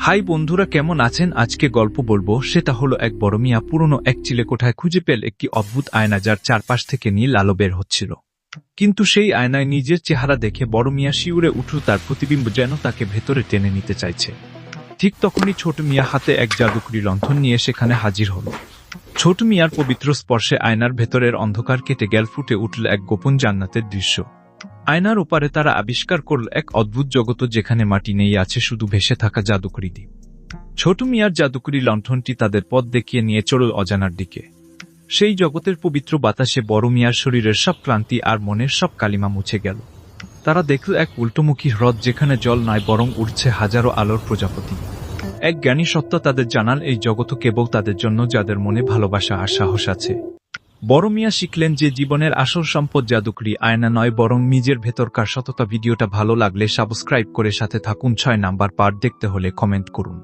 High বন্ধুরা, কেমন আছেন? আজকে গল্প বলবো, সেটা হলো এক বড় মিয়া পুরনো এক চিলেকোঠায় খুঁজে পেল একটি অদ্ভুত আয়না, যার চারপাশ থেকে নীল আলো বের হচ্ছিল। কিন্তু সেই আয়নায় নিজের চেহারা দেখে বড় মিয়া শিউরে উঠল, তার প্রতিবিম্ব যেন তাকে ভেতরে টেনে নিতে চাইছে। ঠিক তখনই ছোট মিয়া হাতে এক জাদুকরি লণ্ঠন নিয়ে সেখানে হাজির হল। ছোট মিয়ার পবিত্র স্পর্শে আয়নার ভেতরের অন্ধকার কেটে গেল, ফুটে উঠল এক গোপন জান্নাতের দৃশ্য। আয়নার ওপারে তারা আবিষ্কার করল এক অদ্ভুত জগৎ, যেখানে মাটি নেই, আছে শুধু ভেসে থাকা জাদুকরি দ্বীপ। ছোট মিয়ার জাদুকরি লণ্ঠনটি তাদের পথ দেখিয়ে নিয়ে চলল অজানার দিকে। সেই জগতের পবিত্র বাতাসে বড় মিয়ার শরীরের সব ক্লান্তি আর মনের সব কালিমা মুছে গেল। তারা দেখল এক উল্টোমুখী হ্রদ, যেখানে জল নয় বরং উঠছে হাজারো আলোর প্রজাপতি। এক জ্ঞানী সত্তা তাদের জানাল, এই জগৎ কেবল তাদের জন্য যাদের মনে ভালোবাসা আর সাহস আছে। বড় মিয়া শিখলেন যে জীবনের আসল সম্পদ জাদুকরি, আয়না নয় বরং নিজের ভেতরকার সততা। ভিডিওটা ভালো লাগলে সাবস্ক্রাইব করে সাথে থাকুন। 6 নাম্বার পার্ট দেখতে হলে কমেন্ট করুন।